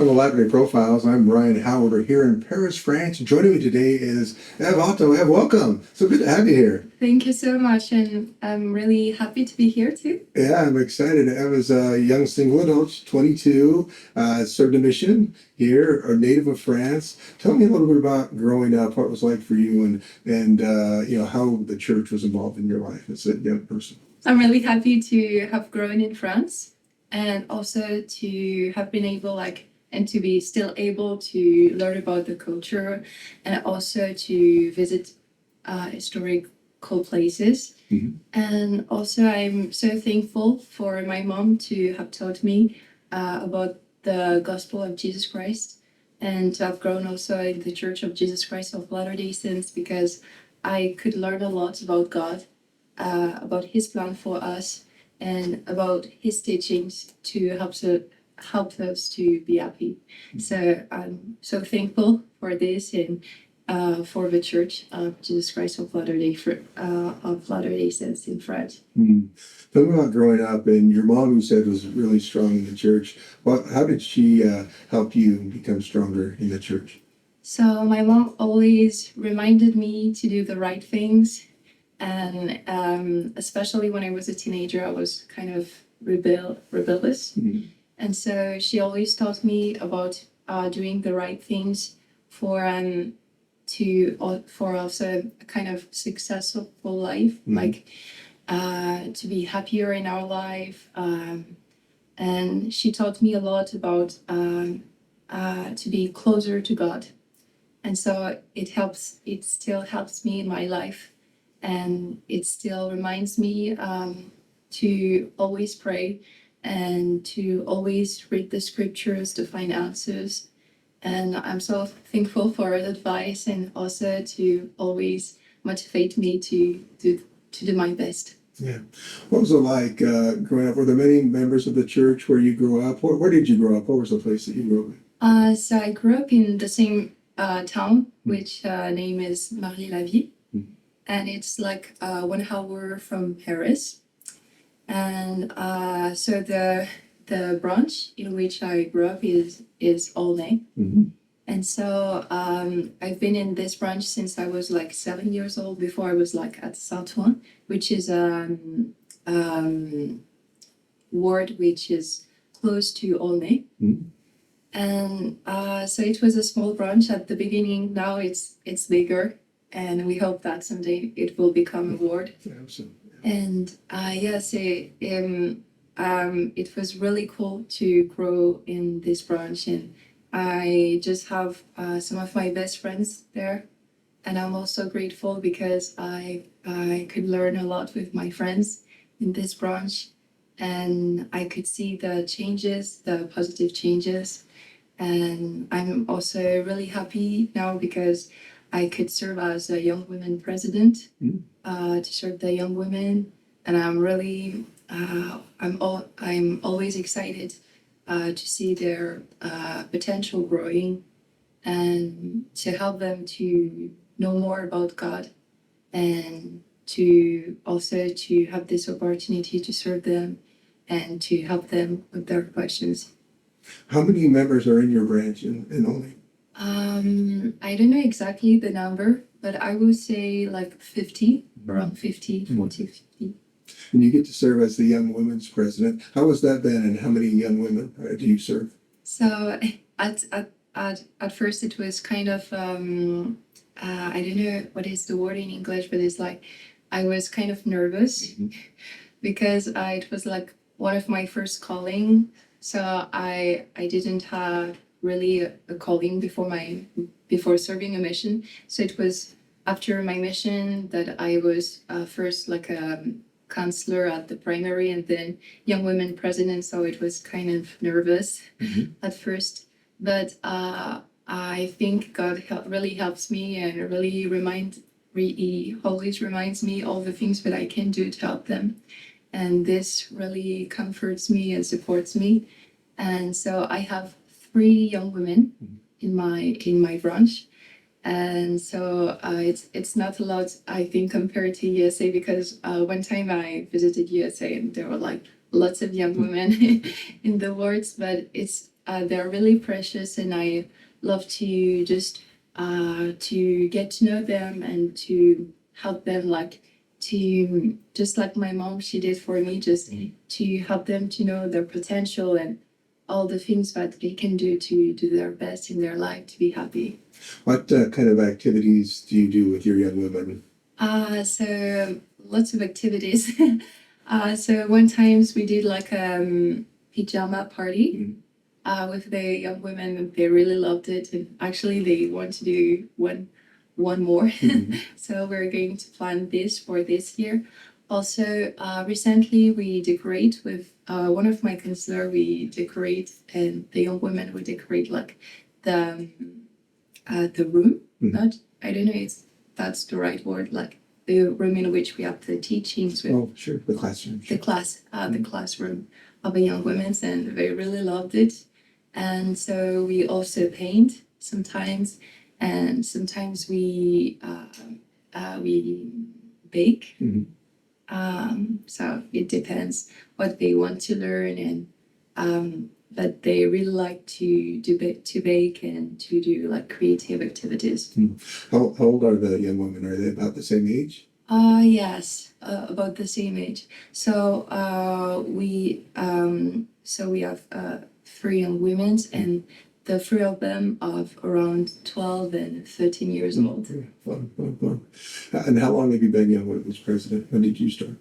the Latter-day Profiles. I'm Ryan Howard. We're here in Paris, France. Joining me today is Otto. Welcome. So good to have you here. Thank you so much, and I'm really happy to be here too. Yeah, I'm excited. Eva's a young single adult, 22, served a mission here, a native of France. Tell me a little bit about growing up, what it was like for you, and how the church was involved in your life as a young person. I'm really happy to have grown in France, and also to have been able and to be still able to learn about the culture, and also to visit historical places. Mm-hmm. And also I'm so thankful for my mom to have taught me about the gospel of Jesus Christ, and to have grown also in the Church of Jesus Christ of Latter-day Saints, because I could learn a lot about God, about his plan for us, and about his teachings to help us to be happy. So I'm so thankful for this, and for the Church of Jesus Christ of Latter-day Saints in France. Mm-hmm. Tell me about growing up, and your mom, you said, was really strong in the church. How did she help you become stronger in the church? So my mom always reminded me to do the right things, and especially when I was a teenager, I was kind of rebellious. Mm-hmm. And so she always taught me about doing the right things for also a kind of successful life, Mm-hmm. like to be happier in our life. And she taught me a lot about to be closer to God. And so it still helps me in my life. And it still reminds me to always pray and to always read the scriptures to find answers. And I'm so thankful for her advice, and also to always motivate me to do my best. Yeah. What was it like growing up? Were there many members of the church where you grew up? Where did you grow up? What was the place that you grew up in? So I grew up in the same town, which name is Marly-la-Vie. Mm-hmm. And it's like 1 hour from Paris. And so the branch in which I grew up is Aulnay. Mm-hmm. And so I've been in this branch since I was like 7 years old. Before I was like at Saint-Ouen, which is ward which is close to Aulnay. Mm-hmm. And so it was a small branch at the beginning. Now it's bigger, and we hope that someday it will become a ward. Yeah, absolutely. And yes, it was really cool to grow in this branch, and I just have some of my best friends there, and I'm also grateful because I could learn a lot with my friends in this branch, and I could see the changes, the positive changes. And I'm also really happy now because I could serve as a young women president, to serve the young women, and I'm really I'm always excited to see their potential growing, and to help them to know more about God, and to also to have this opportunity to serve them and to help them with their questions. How many members are in your branch in Aulnay? I don't know exactly the number, but I would say like 50, around 50, 40, 50. And you get to serve as the Young Women's President. How has that been, and how many young women do you serve? So at first it was kind of, I don't know what is the word in English, but it's like I was kind of nervous. Mm-hmm. Because it was like one of my first calling. So I didn't have really a calling before serving a mission. So it was after my mission that I was first like a counselor at the primary, and then young women president. So it was kind of nervous at first, but I think God really helps me, and really always reminds me all the things that I can do to help them. And this really comforts me and supports me. And so I have 3 young women in my branch, and so it's not a lot, I think, compared to USA, because one time I visited USA and there were like lots of young women in the wards, but it's they're really precious, and I love to just to get to know them and to help them, like to just like my mom, she did for me, just to help them to know their potential and all the things that they can do to do their best in their life to be happy. What kind of activities do you do with your young women? So lots of activities. So one times we did like a pajama party with the young women, and they really loved it. And actually, they want to do one more. So we're going to plan this for this year. Also, recently we decorate with one of my counselor. We decorate, and the young women we decorate like the room. Not, I don't know if that's the right word. Like the room in which we have the teachings with. Oh, sure, the classroom. The classroom of the young women, and they really loved it. And so we also paint sometimes, and sometimes we bake. So it depends what they want to learn, and but they really like to bake and to do like creative activities. How old are the young women? Are they about the same age? Yes, about the same age. So we have 3 young women, and the 3 of them of around 12 and 13 years old. Fun. And how long have you been Young Women's President? When did you start?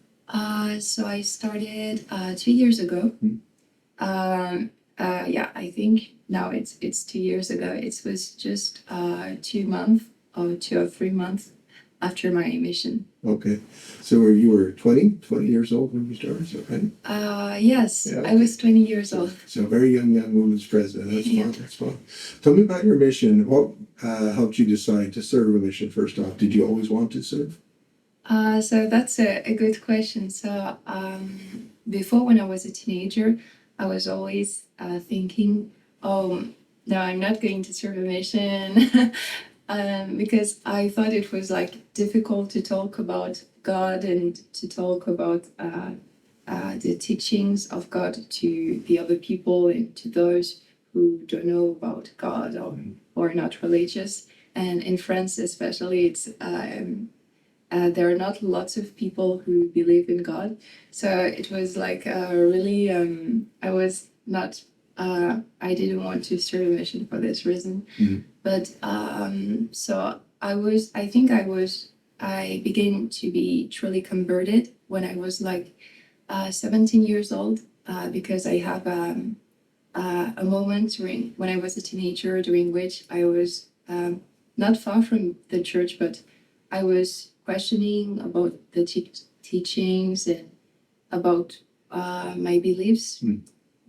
So I started 2 years ago. Yeah, I think now it's 2 years ago. It was just 2 months or 2 or 3 months after my mission. Okay. So you were 20 years old when you started, is that right? Yes, yeah, okay. I was 20 years old. So very young women's president. That's fun. That's fun. Tell me about your mission. What helped you decide to serve a mission first off? Did you always want to serve? So that's a good question. So before, when I was a teenager, I was always thinking, oh, no, I'm not going to serve a mission. Because I thought it was like difficult to talk about God and to talk about the teachings of God to the other people and to those who don't know about God or are not religious. And in France, especially, it's there are not lots of people who believe in God. So it was like really, I was not. I didn't want to serve a mission for this reason. But so I began to be truly converted when I was like 17 years old, because I have a moment when I was a teenager during which I was not far from the church, but I was questioning about the teachings and about my beliefs.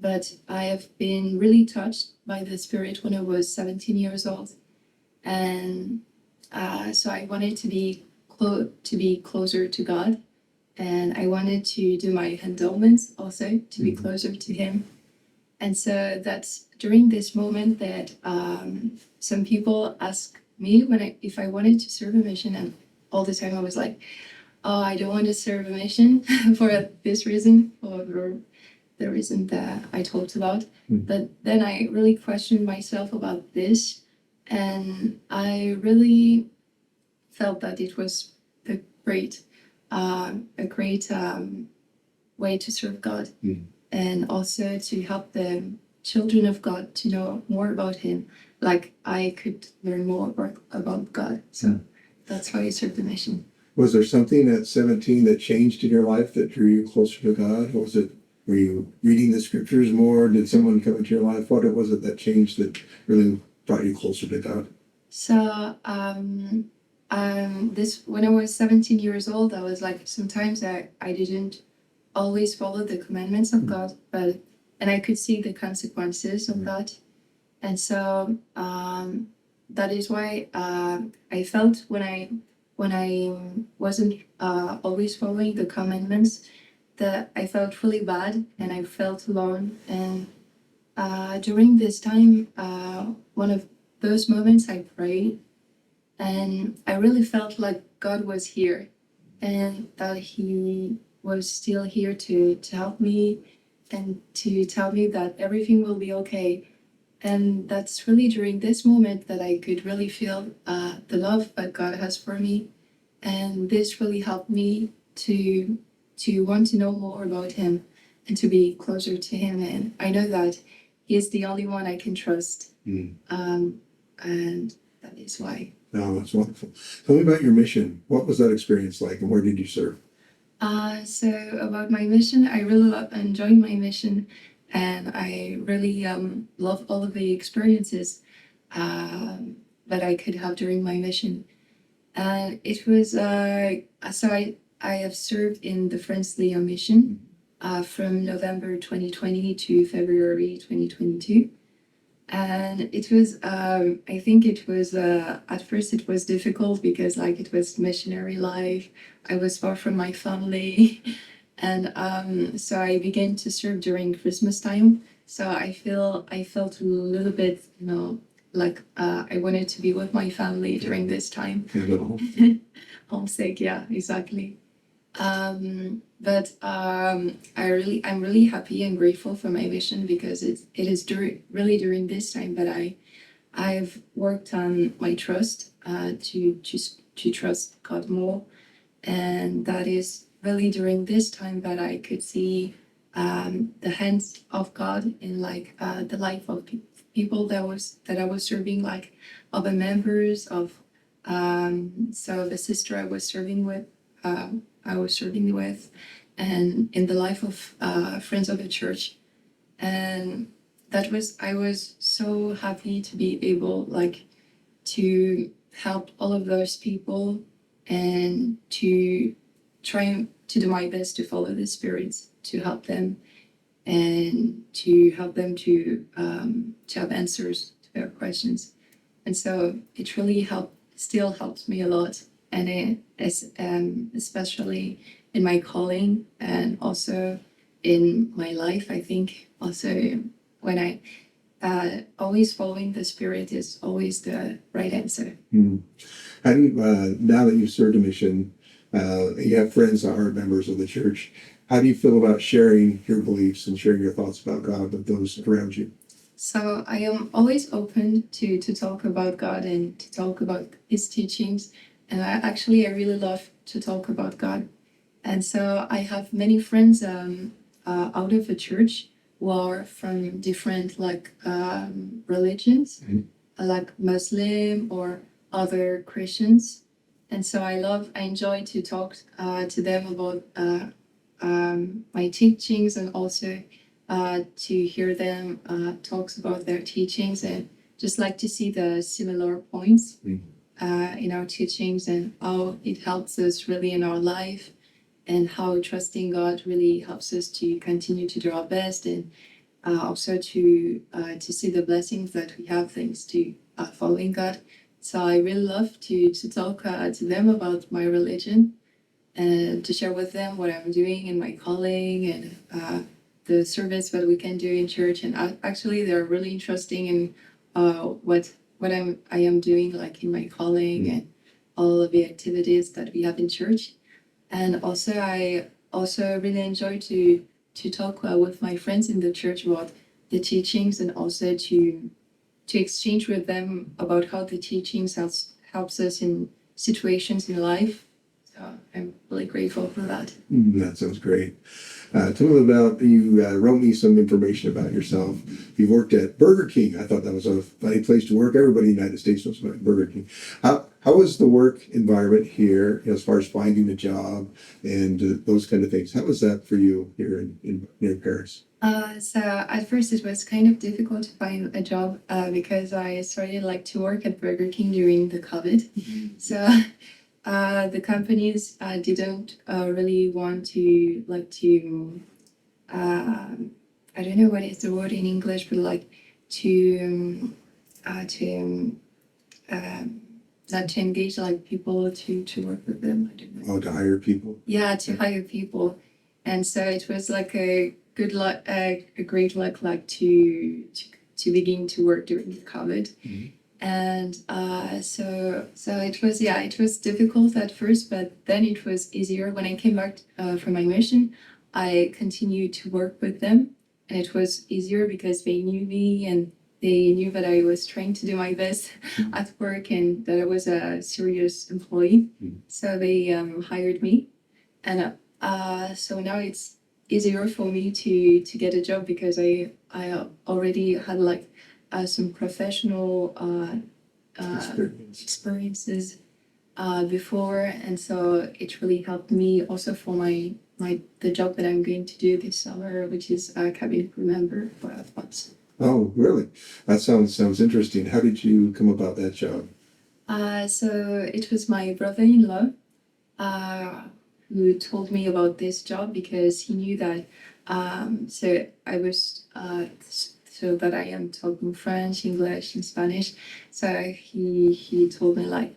But I have been really touched by the Spirit when I was 17 years old. And so I wanted to be closer to God. And I wanted to do my endowments also to be closer to Him. And so that's during this moment that some people ask me if I wanted to serve a mission. And all the time I was like, oh, I don't want to serve a mission for this reason, or the reason that I talked about. But then I really questioned myself about this, and I really felt that it was a great way to serve God, and also to help the children of God to know more about Him, like I could learn more about God. So that's why I served the mission. Was there something at 17 that changed in your life that drew you closer to God? Were you reading the scriptures more? Did someone come into your life? What was it that changed that really brought you closer to God? So when I was 17 years old, I was like, sometimes I didn't always follow the commandments of God, and I could see the consequences of that. And so that is why I felt when I wasn't always following the commandments, that I felt really bad and I felt alone. And during this time, one of those moments, I prayed, and I really felt like God was here, and that He was still here to help me and to tell me that everything will be okay. And that's really during this moment that I could really feel the love that God has for me. And this really helped me to want to know more about Him and to be closer to Him. And I know that He is the only one I can trust. And that is why. Oh, that's wonderful. Tell me about your mission. What was that experience like, and where did you serve? So about my mission, I really enjoyed my mission, and I really love all of the experiences that I could have during my mission. And it was I have served in the France Lyon Mission from November 2020 to February 2022. And it was I think it was at first it was difficult because like it was missionary life. I was far from my family. And so I began to serve during Christmas time. So I felt a little bit, like I wanted to be with my family during this time. Yeah, little. Homesick, yeah, exactly. But I'm really happy and grateful for my mission because it is really during this time that I've worked on my trust to trust God more, and that is really during this time that I could see the hands of God in like the life of people that I was serving, like other members of so the sister I was serving with, and in the life of friends of the church. And I was so happy to be able like to help all of those people and to try to do my best to follow the spirits, to help them and to help them to have answers to their questions. And so it really still helps me a lot, and it is especially in my calling and also in my life. I think also when I always following the spirit is always the right answer. How do you, now that you've served a mission, you have friends that aren't members of the church, how do you feel about sharing your beliefs and sharing your thoughts about God with those around you? So I am always open to talk about God and to talk about His teachings. And I really love to talk about God. And so I have many friends out of the church who are from different like religions, like Muslim or other Christians. And so I enjoy to talk to them about my teachings, and also to hear them talks about their teachings, and just like to see the similar points in our teachings and how it helps us really in our life, and how trusting God really helps us to continue to do our best, and also to see the blessings that we have thanks to following God. So I really love to talk to them about my religion and to share with them what I'm doing in my calling, and the service that we can do in church. And actually, they're really interesting in what I am doing, like in my calling, and all of the activities that we have in church. And also, I also really enjoy to talk with my friends in the church about the teachings, and also to exchange with them about how the teachings helps us in situations in life. So I'm really grateful for that. That sounds great. Tell me about, you wrote me some information about yourself. You worked at Burger King. I thought that was a funny place to work. Everybody in the United States knows about Burger King. How was the work environment here, as far as finding a job and those kind of things? How was that for you here in near Paris? So at first it was kind of difficult to find a job because I started like to work at Burger King during the COVID. So the companies didn't really want to I don't know what is the word in English, but like to not to engage like people to work with them. I don't know. Oh, to hire people? Yeah, to hire people. And so it was like a good luck, a great luck, like to begin to work during the COVID. And so it was difficult at first, but then it was easier. When I came back from my mission, I continued to work with them, and it was easier because they knew me, and they knew that I was trying to do my best at work and that I was a serious employee. So they hired me, and so now it's easier for me to get a job because I already had like some professional experiences before, and so it really helped me also for the job that I'm going to do this summer, which is a cabin crew member for once. Oh, really? That sounds interesting. How did you come about that job? So it was my brother-in-law who told me about this job because he knew that so I was so that I am talking French, English, and Spanish. So he told me like,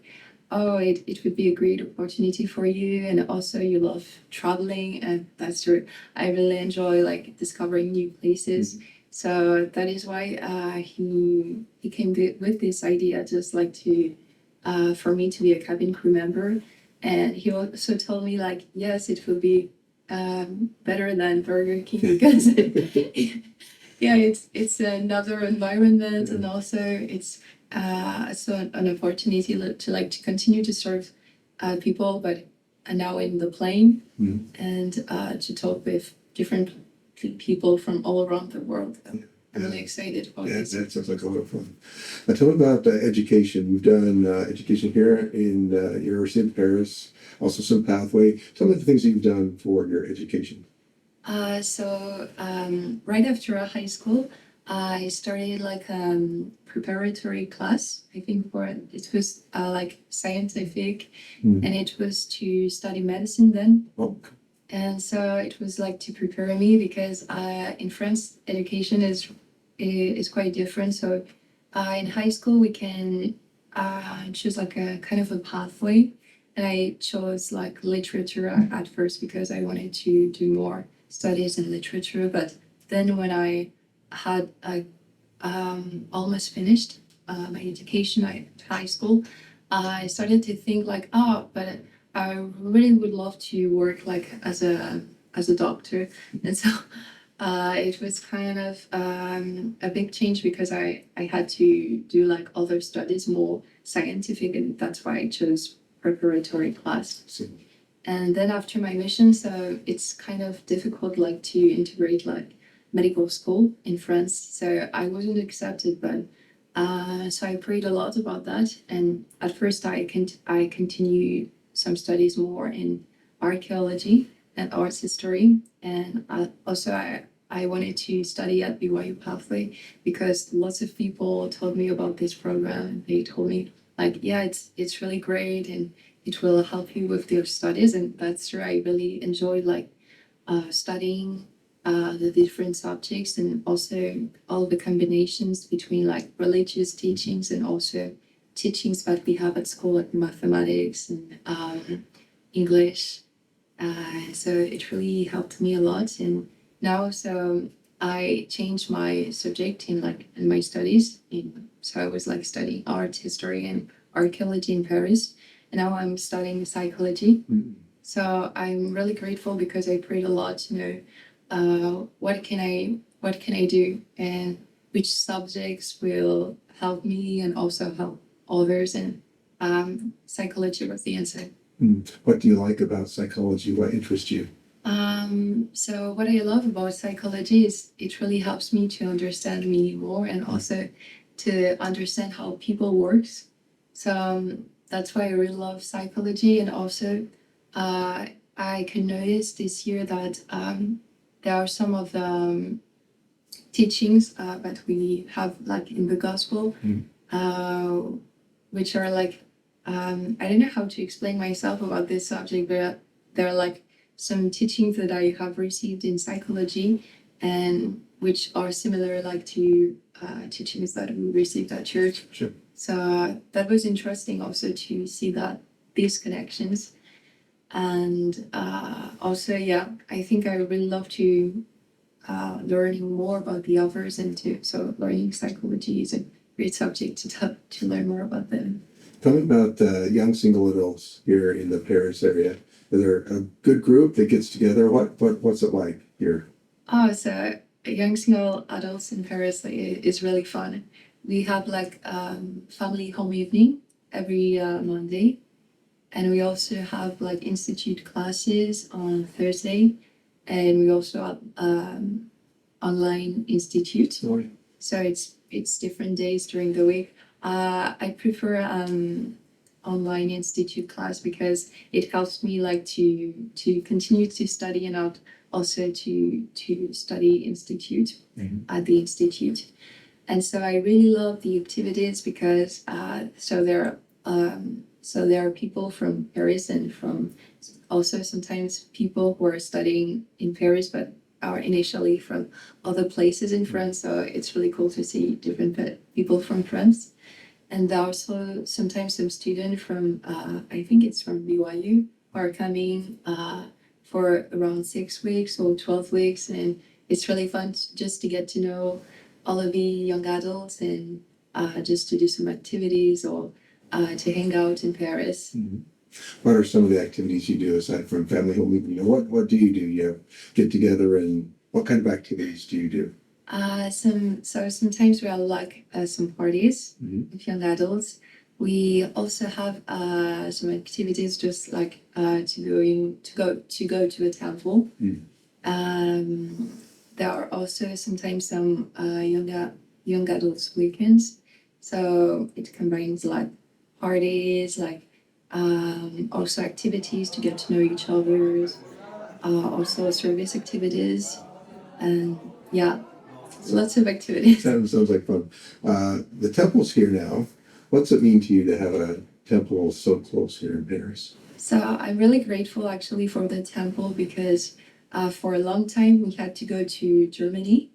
oh, it would be a great opportunity for you, and also you love traveling, and that's true. I really enjoy like discovering new places. So that is why he came with this idea, just like to for me to be a cabin crew member. And he also told me like, yes, it will be better than Burger King because yeah, it's another environment, and also it's so an opportunity to like to continue to serve people, but now in the plane and to talk with different people from all around the world. I'm really excited about this. That sounds like a lot of fun. Now, tell me about education. We've done education here in University of Paris, also some pathway. Tell me the things that you've done for your education. So right after high school, I started like preparatory class. I think for it was like scientific, and it was to study medicine then. Oh. And so it was like to prepare me because in France, education is quite different. So in high school, we can choose like a kind of a pathway. And I chose like literature at first because I wanted to do more studies in literature. But then when I had almost finished my education at high school, I started to think like, oh, but I really would love to work like as a doctor, and so it was kind of a big change because I had to do like other studies more scientific, and that's why I chose preparatory class. And then after my mission, so it's kind of difficult like to integrate like medical school in France. So I wasn't accepted, but so I prayed a lot about that. And at first I continued some studies more in archaeology and art history. And also I wanted to study at BYU pathway because lots of people told me about this program. They told me like, yeah, it's really great and it will help you with your studies. And that's true. I really enjoyed like studying the different subjects and also all the combinations between like religious teachings and also teachings that we have at school, like mathematics and English. So it really helped me a lot. And now, so I changed my subject in my studies. So I was like studying art history and archaeology in Paris. And now I'm studying psychology. So I'm really grateful because I prayed a lot to know what can I do and which subjects will help me and also help others, and psychology was the answer. What do you like about psychology? What interests you? So what I love about psychology is it really helps me to understand me more and also to understand how people works. So that's why I really love psychology, and also I can notice this year that there are some of the teachings that we have like in the gospel, which are like I don't know how to explain myself about this subject, but there are like some teachings that I have received in psychology and which are similar like to teachings that we received at church. Sure. So that was interesting also to see that these connections. And also, yeah, I think I really love to learning more about the others, and so learning psychology is a great subject to learn more about them. Tell me about young single adults here in the Paris area. Is there a good group that gets together? What's it like here? Oh, so young single adults in Paris is really fun. We have like family home evening every Monday, and we also have like institute classes on Thursday, and we also have online institute. Sorry. So it's different days during the week. I prefer online institute class because it helps me like to continue to study and also to study institute at the institute. And so I really love the activities because so there are people from Paris and from also sometimes people who are studying in Paris but are initially from other places in France. So it's really cool to see different people from France. And there are also sometimes some students from, I think it's from BYU, who are coming for around 6 weeks or 12 weeks. And it's really fun just to get to know all of the young adults and just to do some activities or to hang out in Paris. What are some of the activities you do aside from family home evening? You know, what do? You have get together, and what kind of activities do you do? Sometimes we have like some parties with young adults. We also have some activities just like to go to a temple. There are also sometimes some young adults weekends. So it combines like parties, like also activities to get to know each other, also service activities, and yeah, lots of activities. Sounds like fun. The temple's here now. What's it mean to you to have a temple so close here in Paris? So I'm really grateful actually for the temple because for a long time we had to go to Germany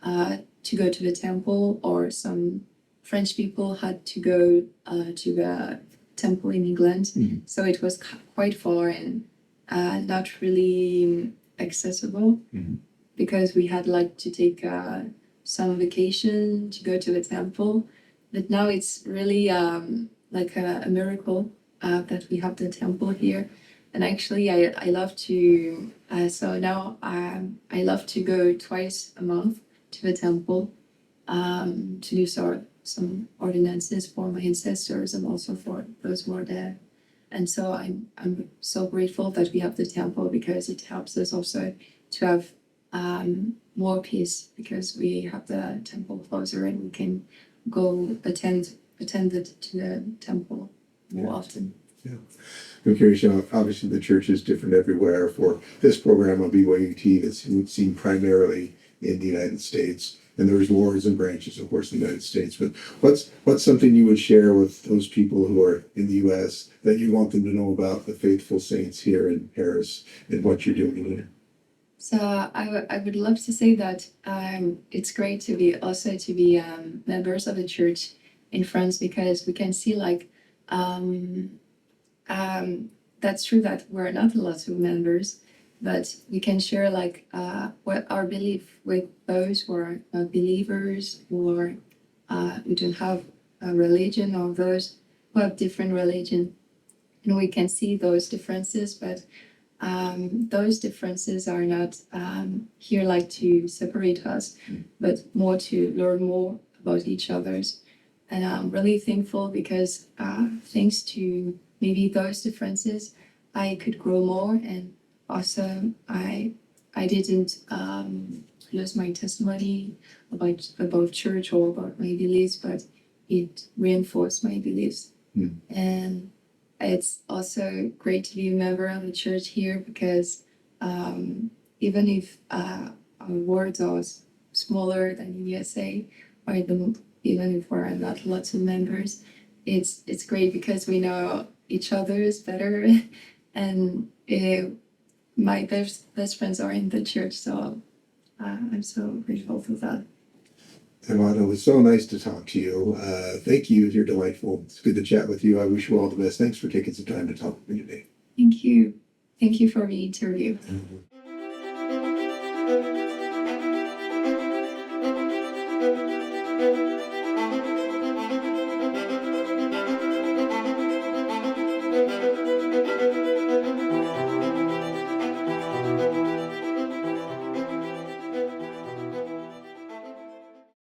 to go to the temple, or some French people had to go to the temple in England. So it was quite far and not really accessible because we had like to take some vacation to go to the temple. But now it's really like a miracle that we have the temple here. And actually I love to, so now I love to go twice a month to the temple to do some ordinances for my ancestors and also for those who are there. And so I'm so grateful that we have the temple because it helps us also to have more peace because we have the temple closer and we can go attend to the temple more often. Yeah. I'm curious, obviously the church is different everywhere. For this program on BYU-T, it's seen primarily in the United States. And there's wards and branches, of course, in the United States. But what's something you would share with those people who are in the U.S. that you want them to know about the faithful saints here in Paris and what you're doing here? So I would love to say that it's great to be members of the church in France because we can see like that's true that we're not a lot of members, but we can share like what our belief with those who are not believers or who don't have a religion, or those who have different religion, and we can see those differences, but those differences are not here like to separate us, but more to learn more about each other's. And I'm really thankful because thanks to maybe those differences, I could grow more, and also I didn't lose my testimony about church or about my beliefs, but it reinforced my beliefs. And it's also great to be a member of the church here because even if our wards are smaller than in USA, or even if we're not lots of members, it's great because we know each other's better, and my best friends are in the church, so I'm so grateful for that. Otto, it was so nice to talk to you. Thank you. You're delightful. It's good to chat with you. I wish you all the best. Thanks for taking some time to talk with me today. Thank you. Thank you for the interview.